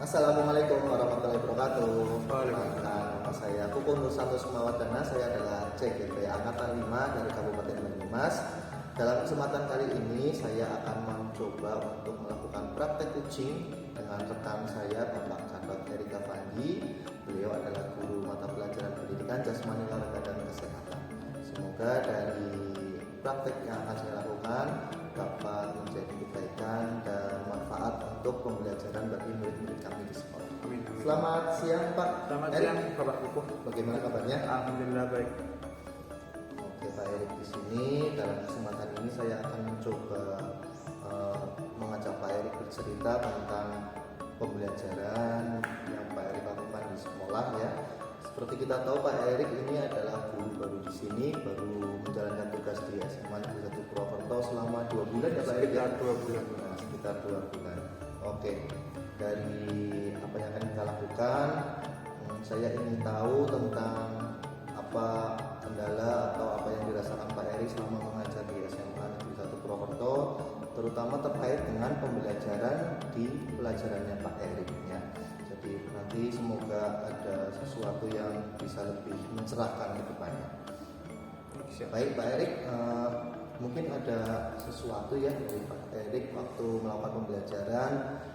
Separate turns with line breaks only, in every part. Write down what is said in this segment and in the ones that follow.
Assalamualaikum warahmatullahi wabarakatuh.
Waalaikumsalam.
Nama saya Kukun Nursantos Mawadana. Saya adalah CGP Angkatan 5 dari Kabupaten Banyumas. Dalam kesempatan kali ini saya akan mencoba untuk melakukan praktek coaching dengan rekan saya Bapak Gatot Erika Fandi. Beliau adalah guru mata pelajaran pendidikan jasmani olahraga dan kesehatan. Semoga dari praktek yang akan saya lakukan dapat menjadi kebaikan dan manfaat untuk pembelajaran bagi murid-murid kami di sekolah.
Amin.
Selamat siang Pak.
Selamat
Erik.
siang Bapak Kukuh.
Bagaimana kabarnya?
Alhamdulillah baik.
Oke Pak Erik, di sini dalam kesempatan ini saya akan mencoba mengajak Pak Erik bercerita tentang pembelajaran yang Pak Erik lakukan di sekolah ya. Seperti kita tahu Pak Erik ini adalah guru baru di sini, baru menjalankan tugas di SMA Negeri 1 Purwokerto selama 2 bulan ya Pak Erik ya?
Sekitar 2 bulan.
Nah, sekitar 2 bulan. Oke, dari apa yang akan kita lakukan, saya ingin tahu tentang apa kendala atau apa yang dirasakan Pak Erik selama mengajar di SMA Negeri 1 Purwokerto, terutama terkait dengan pembelajaran di pelajarannya Pak Erik ya. Jadi nanti semoga ada sesuatu yang bisa lebih mencerahkan ke depannya. Baik Pak Erik, mungkin ada sesuatu ya dari Pak Erik waktu melakukan pembelajaran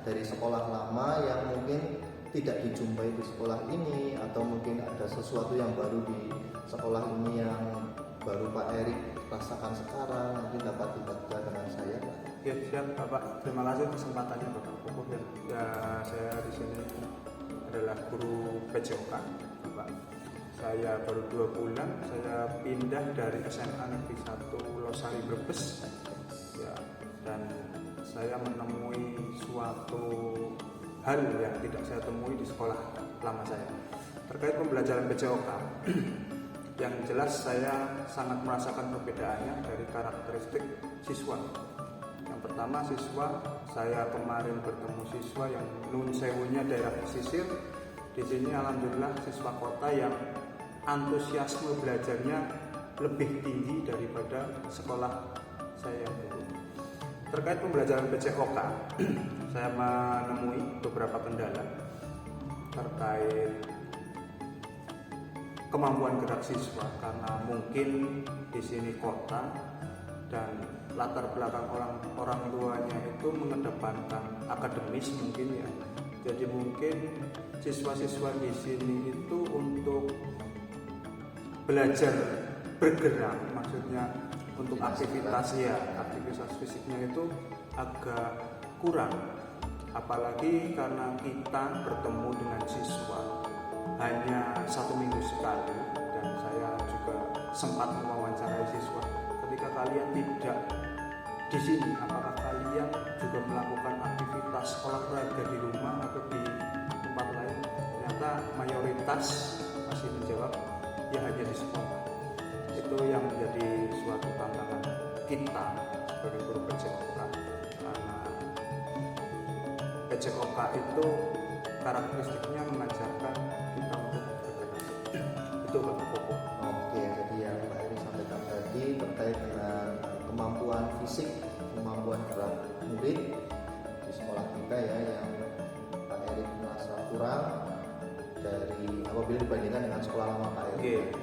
dari sekolah lama yang mungkin tidak dijumpai di sekolah ini, atau mungkin ada sesuatu yang baru di sekolah ini yang baru Pak Erik rasakan sekarang, mungkin dapat dibagikan dengan saya Pak.
Ya, siap Bapak. Terima kasih kesempatannya Bapak Kukuh. Ya, saya di sini adalah guru PJOK Bapak. Saya baru 2 bulan, saya pindah dari SMA Negeri 1 Losari Brebes ya, dan saya menemui suatu hal yang tidak saya temui di sekolah lama saya terkait pembelajaran PJOK. Yang jelas saya sangat merasakan perbedaannya dari karakteristik siswa. Yang pertama, siswa, saya kemarin bertemu siswa yang nun sewunya daerah pesisir. Di sini alhamdulillah siswa kota yang antusiasme belajarnya lebih tinggi daripada sekolah saya yang dulu. Terkait pembelajaran PJOK, saya menemui beberapa kendala terkait kemampuan gerak siswa, karena mungkin di sini kota dan latar belakang orang tuanya itu mengedepankan akademis mungkin ya. Jadi mungkin siswa-siswa di sini itu untuk belajar bergerak, maksudnya untuk aktivitas fisiknya itu agak kurang. Apalagi karena kita bertemu dengan siswa hanya 1 minggu sekali, dan saya juga sempat mewawancarai siswa. Ketika kalian tidak di sini, apakah kalian juga melakukan aktivitas olahraga di rumah atau di tempat lain? Ternyata mayoritas masih menjawab ya hanya di sekolah. Itu yang menjadi suatu tantangan kita sebagai guru PJOK, karena PJOK itu karakteristiknya mengajarkan kita untuk bergerak. Itu Pak Koko.
Oke, jadi yang Pak Erik sampaikan tadi terkait dengan kemampuan fisik, kemampuan gerak murid di sekolah kita ya, yang Pak Erik merasa kurang dari apabila dibandingkan dengan sekolah lama Pak Erik.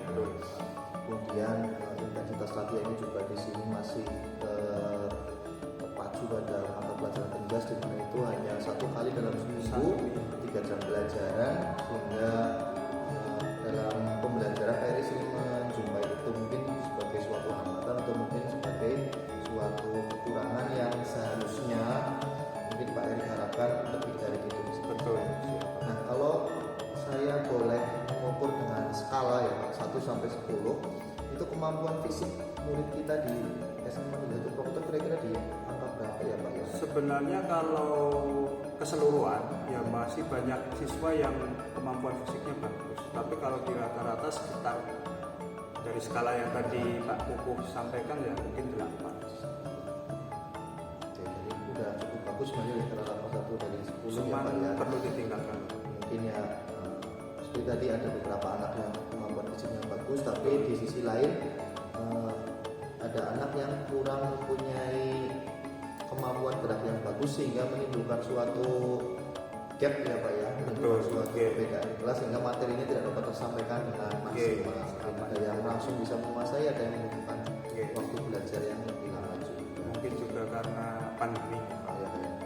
Kemudian intensitas latihan ini juga di sini masih terpacu pada mata pelajaran tugas, di mana itu hanya 1 kali dalam seminggu 3 jam pelajaran, sehingga dalam pembelajaran Pak Erik sering menjumpai itu mungkin sebagai suatu hambatan atau mungkin sebagai suatu kekurangan yang seharusnya mungkin Pak Erik harapkan lebih dari itu.
Betul.
Nah, kalau saya boleh mengukur dengan skala ya Pak, 1 sampai 10, itu kemampuan fisik murid kita di SMA Negeri 1 Purwokerto kira-kira di angka berapa ya Pak ya?
Sebenarnya kalau keseluruhan ya masih banyak siswa yang kemampuan fisiknya bagus, tapi kalau di rata-rata sekitar dari skala yang tadi Pak Kukuh sampaikan ya mungkin 8.
Oke, jadi udah cukup bagus sebenarnya ya, rata 1 dari 10
Cuman
ya Pak ya.
perlu ditingkatkan.
Mungkin ya seperti tadi ada beberapa anak yang kemampuan fisiknya bagus, tapi di sisi lain ada anak yang kurang mempunyai kemampuan gerak yang bagus sehingga menimbulkan suatu gap ya Pak ya,
Betul.
suatu perbedaan kelas sehingga materinya tidak dapat tersampaikan dengan maksimal. Ada yang langsung bisa menguasai, ada yang membutuhkan waktu belajar yang lebih lama juga.
Mungkin juga karena pandemi.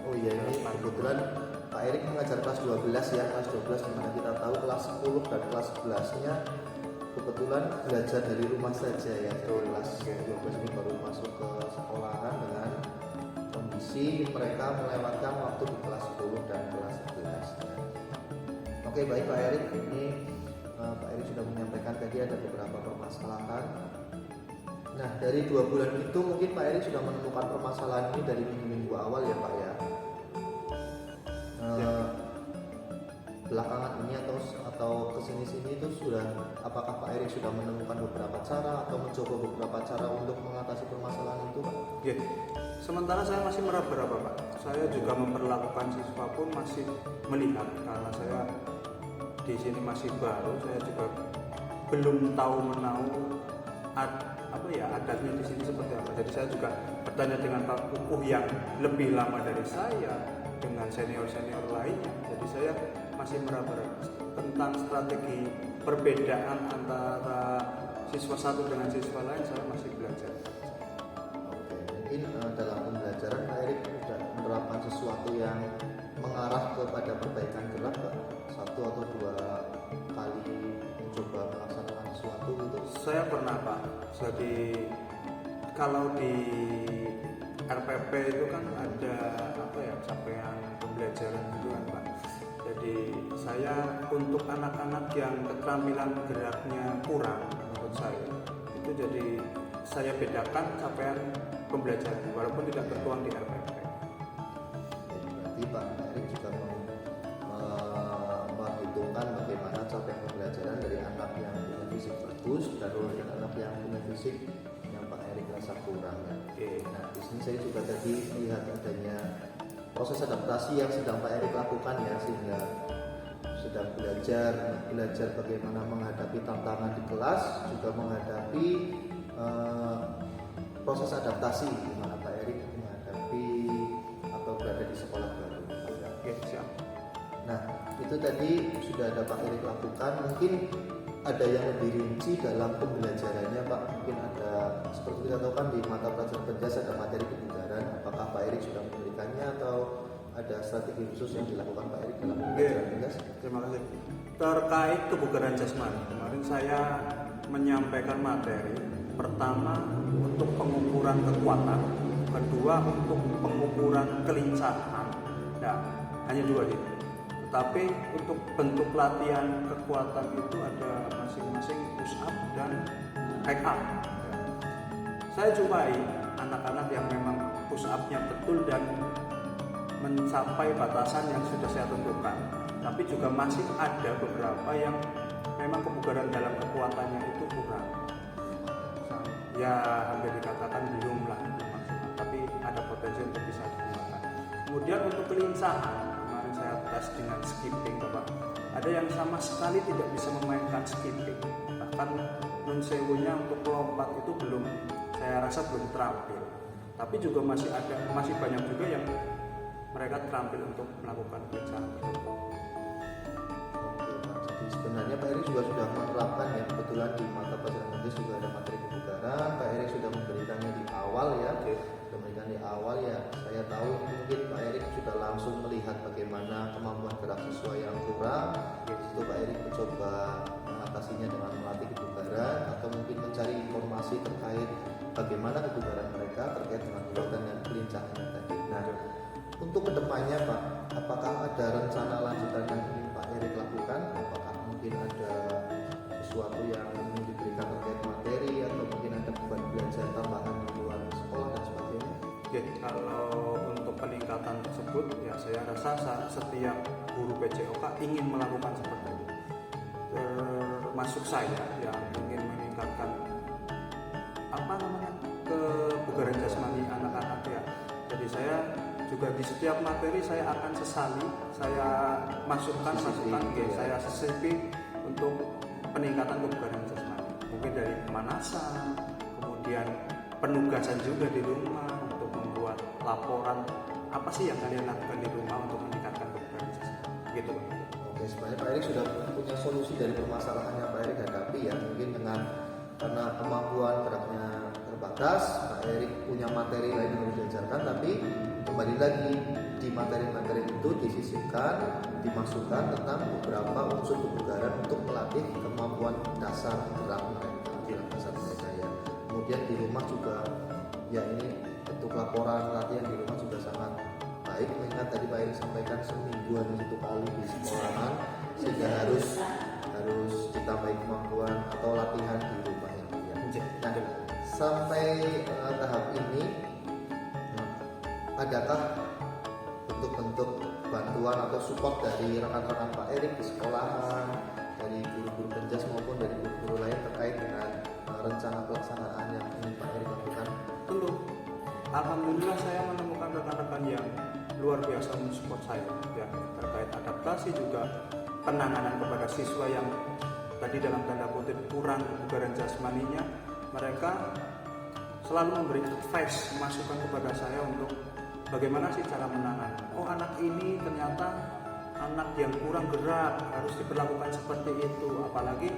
Oh iya, ini kebetulan Pak Erik mengajar kelas 12 ya, kelas 12 dimana kita tahu kelas 10 dan kelas 11-nya kebetulan belajar dari rumah saja ya. Jadi kelas 12 ini baru masuk ke sekolahan dengan kondisi mereka melewatkan waktu di kelas 10 dan kelas 11. Oke, baik Pak Erik, ini Pak Erik sudah menyampaikan tadi ada beberapa permasalahan. Nah, dari 2 bulan itu mungkin Pak Erik sudah menemukan permasalahan ini dari minggu-minggu awal ya Pak ya. Belakangan ini atau kesini-sini itu sudah, apakah Pak Erik sudah menemukan beberapa cara atau mencoba beberapa cara untuk mengatasi permasalahan itu Pak?
Ya, sementara saya masih meraba-raba Pak. Saya juga memperlakukan siswa pun masih melihat karena saya di sini masih baru, saya juga belum tahu menahu adatnya di sini seperti apa. Jadi saya juga bertanya dengan Pak Kukuh yang lebih lama dari saya, dengan senior-senior lainnya. Jadi saya masih meraba-raba tentang strategi perbedaan antara siswa satu dengan siswa lain. Saya masih belajar.
Oke, mungkin dalam pembelajaran Pak Erik sudah menerapkan sesuatu yang mengarah kepada perbaikan gerak Pak? 1 atau 2 kali mencoba melaksanakan sesuatu gitu?
Saya pernah Pak. Jadi kalau di RPP itu kan ada capaian pembelajaran gitu kan Pak. Jadi saya untuk anak-anak yang keterampilan geraknya kurang menurut saya itu, jadi saya bedakan capaian pembelajaran walaupun tidak tertuang di RPP.
Jadi Pak Erik juga menghitungkan bagaimana capaian pembelajaran dari anak yang punya fisik bagus dan anak yang punya fisik yang Pak Erik rasa kurang ya. Nah, di sini saya juga tadi melihat adanya proses adaptasi yang sedang Pak Erik lakukan ya, sehingga sedang belajar bagaimana menghadapi tantangan di kelas, juga menghadapi proses adaptasi di mana Pak Erik menghadapi atau berada di sekolah baru.
Oke, siap.
Nah, itu tadi sudah ada Pak Erik lakukan. Mungkin ada yang lebih rinci dalam pembelajarannya Pak. Mungkin ada, seperti kita tahu kan di mata pelajaran berjas ada materi kebugaran. Apakah Pak Erik sudah memberikannya atau ada strategi khusus yang dilakukan Pak Erik dalam pembelajaran berjas?
Terima kasih. Terkait kebugaran jasmani, kemarin saya menyampaikan materi pertama untuk pengukuran kekuatan, kedua untuk pengukuran kelincahan. Ya, hanya 2 itu. Tetapi untuk bentuk latihan kekuatan itu ada masing-masing push up dan back up. Saya jumpai anak-anak yang memang push up-nya betul dan mencapai batasan yang sudah saya tentukan. Tapi juga masih ada beberapa yang memang kebugaran dalam kekuatannya itu kurang. Ya hampir dikatakan belum lah maksimal, tapi ada potensi untuk bisa digunakan. Kemudian untuk kelincahan, kemarin saya tes dengan skipping Bapak. Ada yang sama sekali tidak bisa memainkan skipping. Bahkan non-sewunya untuk lompat itu belum, saya rasa belum terampil. Tapi juga masih banyak juga yang mereka terampil untuk melakukan kelincahan.
Jadi sebenarnya Pak Erik juga sudah menerapkan ya, kebetulan di mata pelajaran medis juga ada materi kebugaran. Pak Erik sudah memberikannya di awal ya. Sudah memberikan di awal ya. Saya tahu mungkin Pak Erik sudah langsung melihat bagaimana kemampuan gerak siswa yang kurang. Itu Pak Erik mencoba mengatasinya dengan melatih kebugaran atau mungkin mencari informasi terkait bagaimana kebugaran mereka terkait dengan kekuatan dan kelincahannya tadi. Nah, untuk kedepannya Pak, apakah ada rencana lanjutan yang ingin Pak Erik lakukan? Apakah mungkin ada sesuatu yang ingin diberikan terkait materi atau mungkin ada beban belajar tambahan di luar sekolah dan sebagainya?
Oke, kalau untuk peningkatan tersebut ya saya rasa setiap guru PJOK ingin melakukan seperti itu. Termasuk saya yang ingin meningkatkan kebugaran jasmani anak-anak ya. Jadi saya juga di setiap materi saya akan sesali, saya masukkan, saya sisipi untuk peningkatan kebugaran jasmani. Mungkin dari pemanasan, kemudian penugasan juga di rumah untuk membuat laporan apa sih yang kalian lakukan di rumah untuk meningkatkan kebugaran jasmani. gitu.
Oke, sebenarnya Pak Erik sudah punya solusi dari permasalahan yang Pak Erik hadapi ya. Mungkin dengan karena kemampuan geraknya terbatas, Pak Erik punya materi lain yang harus diajarkan, tapi kembali lagi di materi-materi itu disisipkan, dimasukkan tentang beberapa unsur kebugaran untuk melatih kemampuan dasar gerak mereka, gerak dasar mereka ya. Kemudian di rumah juga ya ini bentuk laporan latihan di rumah juga sangat baik, mengingat tadi Pak Erik sampaikan seminggu hanya 1 kali di sekolahan, sehingga harus ditambahi kemampuan atau latihan di rumah ya. Nah, sampai tahap ini adakah bentuk-bentuk bantuan atau support dari rekan-rekan Pak Erik di sekolahan, dari guru-guru penjas maupun dari guru-guru lain terkait dengan rencana pelaksanaan yang ingin Pak Erik lakukan?
Tentu, alhamdulillah saya menemukan rekan-rekan yang luar biasa mensupport saya ya, terkait adaptasi juga penanganan kepada siswa yang tadi dalam tanda kutip kurang kebugaran jasmaninya. Mereka selalu memberi advice, masukan kepada saya untuk bagaimana sih cara menangani. Oh, anak ini ternyata anak yang kurang gerak, harus diperlakukan seperti itu. Apalagi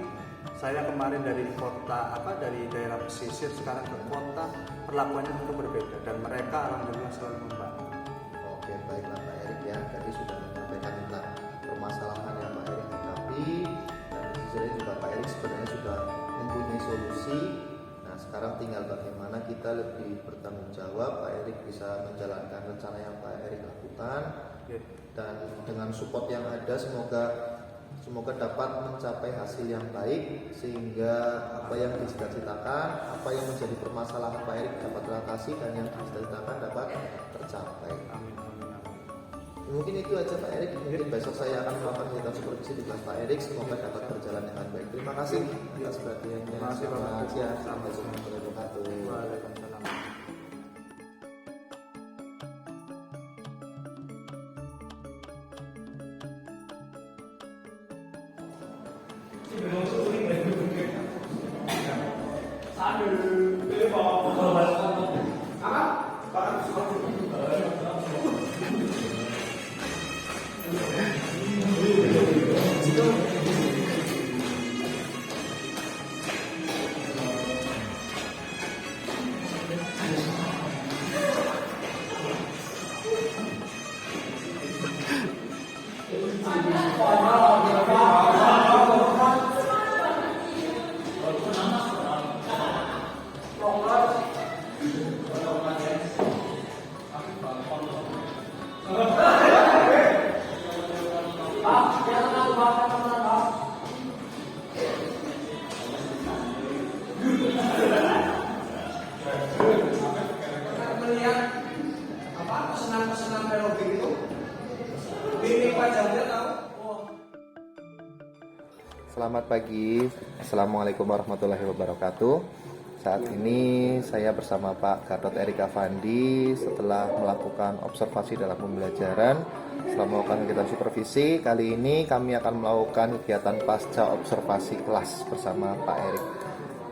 saya kemarin dari kota dari daerah pesisir sekarang ke kota, perlakuannya tentu berbeda dan mereka alhamdulillah selalu membantu.
Oke, baiklah Pak Erik ya, tadi sudah menyampaikan tentang permasalahan yang Pak Erik hadapi, dan di sisi lain juga Pak Erik sebenarnya sudah mempunyai solusi. Nah, sekarang tinggal bagaimana kita lebih bertanggung jawab, Pak Erik bisa menjalankan rencana yang Pak Erik lakukan, dan dengan support yang ada semoga dapat mencapai hasil yang baik, sehingga apa yang dicita-citakan, apa yang menjadi permasalahan Pak Erik dapat teratasi, dan yang dicita-citakan dapat tercapai.
Amin, amin, amin.
Mungkin itu aja Pak Erik. Mungkin besok saya akan melakukan kegiatan supervisi di kelas Pak Erik. Semoga dapat berjalan dengan baik. Terima kasih atas perhatiannya.
Terima kasih, Pak.
Selamat siang. Assalamualaikum warahmatullahi wabarakatuh.
Waalaikumsalam.
Selamat pagi. Assalamualaikum warahmatullahi wabarakatuh. Saat ini saya bersama Pak Gatot Erik Avandi setelah melakukan observasi dalam pembelajaran. Setelah melakukan kegiatan supervisi, kali ini kami akan melakukan kegiatan pasca observasi kelas bersama Pak Erik.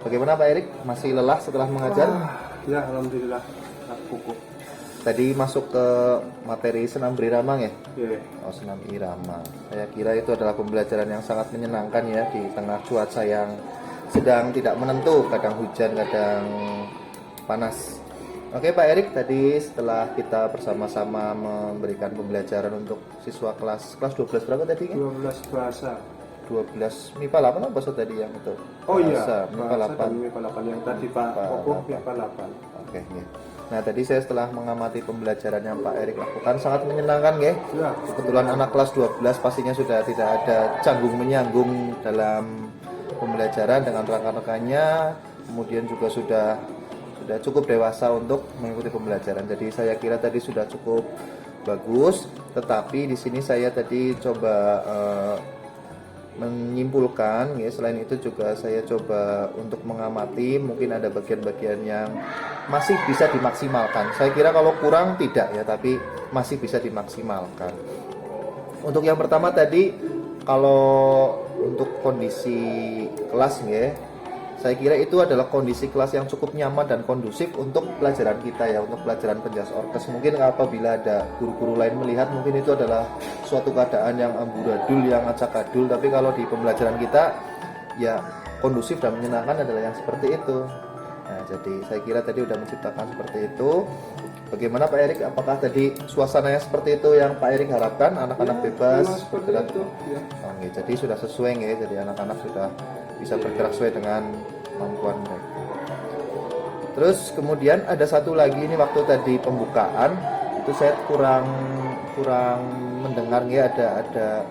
Bagaimana Pak Erik? Masih lelah setelah mengajar?
Ya, alhamdulillah cukup.
Tadi masuk ke materi senam berirama ya?
Yeah.
Oh, senam irama. Saya kira itu adalah pembelajaran yang sangat menyenangkan ya di tengah cuaca yang sedang tidak menentu, kadang hujan, kadang panas. Oke Pak Erik, tadi setelah kita bersama-sama memberikan pembelajaran untuk siswa kelas 12 berapa tadi?
12 bahasa.
12 MIPA 8 apa bahasa tadi yang itu?
Oh iya,
bahasa MIPA 8.
MIPA 8 yang tadi Pak Opung MIPA 8.
Oke, ya. Nah tadi saya setelah mengamati pembelajaran yang Pak Erik lakukan sangat menyenangkan ya. Kebetulan anak kelas 12 pastinya sudah tidak ada canggung menyanggung dalam pembelajaran dengan rekan-rekannya, kemudian juga sudah cukup dewasa untuk mengikuti pembelajaran. Jadi saya kira tadi sudah cukup bagus, tetapi di sini saya tadi coba menyimpulkan ya, selain itu juga saya coba untuk mengamati mungkin ada bagian-bagian yang masih bisa dimaksimalkan. Saya kira kalau kurang tidak ya, tapi masih bisa dimaksimalkan. Untuk yang pertama tadi, kalau untuk kondisi kelas ya, saya kira itu adalah kondisi kelas yang cukup nyaman dan kondusif untuk pelajaran kita ya, untuk pelajaran penjas orkes. Mungkin apabila ada guru-guru lain melihat mungkin itu adalah suatu keadaan yang amburadul, yang acak-adul, tapi kalau di pembelajaran kita ya kondusif dan menyenangkan adalah yang seperti itu. Nah, jadi saya kira tadi sudah menciptakan seperti itu. Bagaimana Pak Erik? Apakah tadi suasananya seperti itu yang Pak Erik harapkan? Anak-anak bebas bergerak?
Ya.
Oke, jadi sudah sesuai ya. Jadi anak-anak sudah bisa bergerak sesuai dengan kemampuan mereka. Terus kemudian ada satu lagi, ini waktu tadi pembukaan itu saya kurang mendengar ya, ada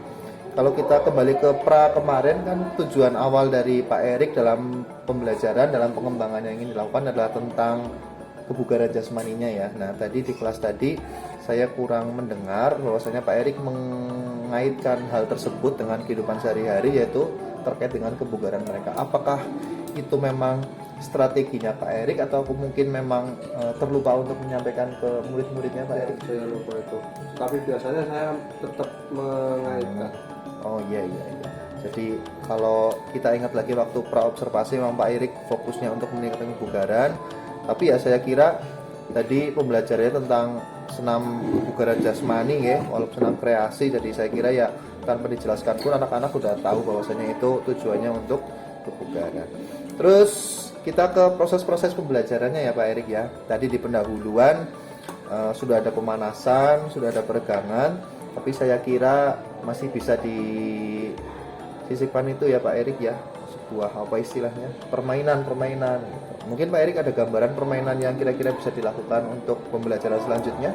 kalau kita kembali ke kemarin kan tujuan awal dari Pak Erik dalam pembelajaran, dalam pengembangan yang ingin dilakukan adalah tentang kebugaran jasmaninya ya. Nah tadi di kelas tadi saya kurang mendengar bahwasanya Pak Erik mengaitkan hal tersebut dengan kehidupan sehari-hari, yaitu terkait dengan kebugaran mereka. Apakah itu memang strateginya Pak Erik atau mungkin memang terlupa untuk menyampaikan ke murid-muridnya Pak Erik?
Saya lupa itu. Tapi biasanya saya tetap mengaitkan.
Oh iya. Jadi kalau kita ingat lagi waktu pra-observasi memang Pak Erik fokusnya untuk meningkatkan kebugaran. Tapi ya saya kira tadi pembelajarannya tentang senam kebugaran jasmani ya, walaupun senam kreasi. Jadi saya kira ya tanpa dijelaskan pun anak-anak sudah tahu bahwasanya itu tujuannya untuk kebugaran. Terus kita ke proses-proses pembelajarannya ya Pak Erik ya. Tadi di pendahuluan sudah ada pemanasan, sudah ada peregangan, tapi saya kira masih bisa disisipkan itu ya Pak Erik ya, sebuah apa istilahnya, permainan gitu. Mungkin Pak Erik ada gambaran permainan yang kira-kira bisa dilakukan untuk pembelajaran selanjutnya?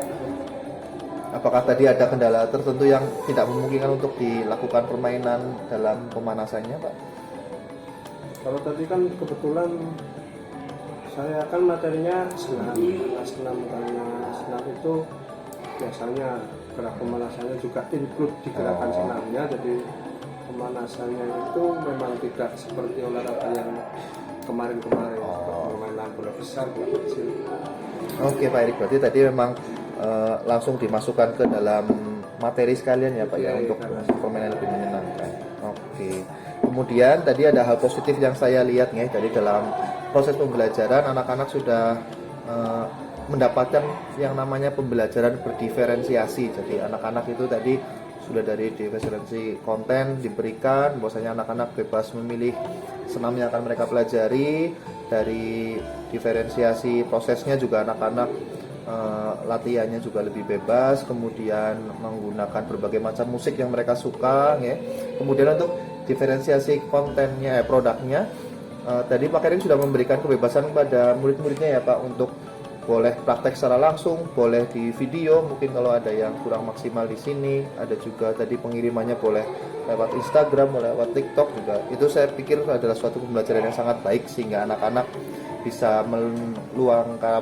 Apakah tadi ada kendala tertentu yang tidak memungkinkan untuk dilakukan permainan dalam pemanasannya Pak?
Kalau tadi kan kebetulan saya kan materinya senam, karena senam itu biasanya gerak pemanasannya juga include di gerakan senamnya, jadi pemanasannya itu memang tidak seperti olahraga yang kemarin-kemarin seperti permainan bola besar, bola kecil.
Oke Pak Erik, berarti tadi memang langsung dimasukkan ke dalam materi sekalian ya Pak ya, untuk permainan lebih menyenangkan. Oke. Kemudian tadi ada hal positif yang saya lihat ya, dari dalam proses pembelajaran anak-anak sudah mendapatkan yang namanya pembelajaran berdiferensiasi. Jadi anak-anak itu tadi sudah dari diferensiasi konten diberikan, bahwasanya anak-anak bebas memilih senam yang akan mereka pelajari. Dari diferensiasi prosesnya juga anak-anak latihannya juga lebih bebas, kemudian menggunakan berbagai macam musik yang mereka suka ya. Kemudian untuk diferensiasi kontennya produknya, tadi Pak Erik sudah memberikan kebebasan kepada murid-muridnya ya Pak, untuk boleh praktek secara langsung, boleh di video, mungkin kalau ada yang kurang maksimal di sini. Ada juga tadi pengirimannya boleh lewat Instagram, boleh lewat TikTok juga. Itu saya pikir adalah suatu pembelajaran yang sangat baik, sehingga anak-anak bisa meluapkan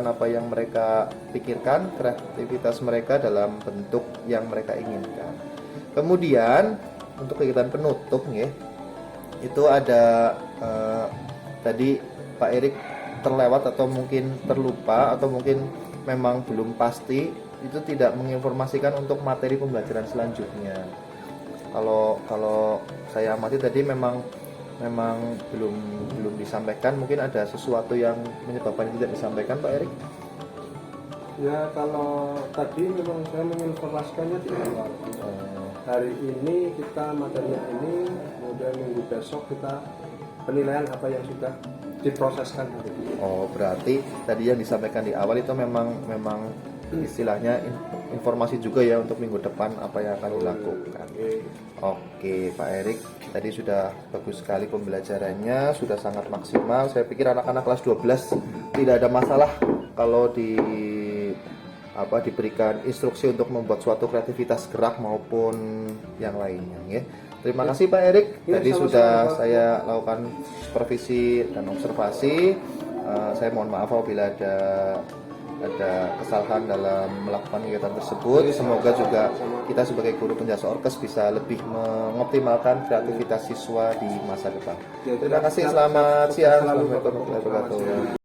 apa yang mereka pikirkan, kreativitas mereka dalam bentuk yang mereka inginkan. Kemudian untuk kegiatan penutup ya, itu ada tadi Pak Erik terlewat atau mungkin terlupa atau mungkin memang belum pasti, itu tidak menginformasikan untuk materi pembelajaran selanjutnya. Kalau saya amati tadi memang belum disampaikan. Mungkin ada sesuatu yang menyebabkan tidak disampaikan Pak Erik?
Ya kalau tadi memang saya menginformasikannya di awal. Hari ini kita materinya ini, kemudian minggu besok kita penilaian apa yang sudah diproseskan hari ini. Oh,
berarti tadi yang disampaikan di awal itu memang istilahnya informasi juga ya untuk minggu depan apa yang akan dilakukan. Oke Pak Erik, tadi sudah bagus sekali pembelajarannya, sudah sangat maksimal. Saya pikir anak-anak kelas 12 tidak ada masalah kalau diberikan instruksi untuk membuat suatu kreativitas gerak maupun yang lainnya ya. Terima kasih Pak Erik. Tadi sudah saya lakukan supervisi dan observasi. Saya mohon maaf apabila ada kesalahan dalam melakukan kegiatan tersebut. Semoga juga kita sebagai guru penjas orkes bisa lebih mengoptimalkan kreativitas siswa di masa depan. Terima kasih. Selamat siang. Assalamualaikum warahmatullahi wabarakatuh.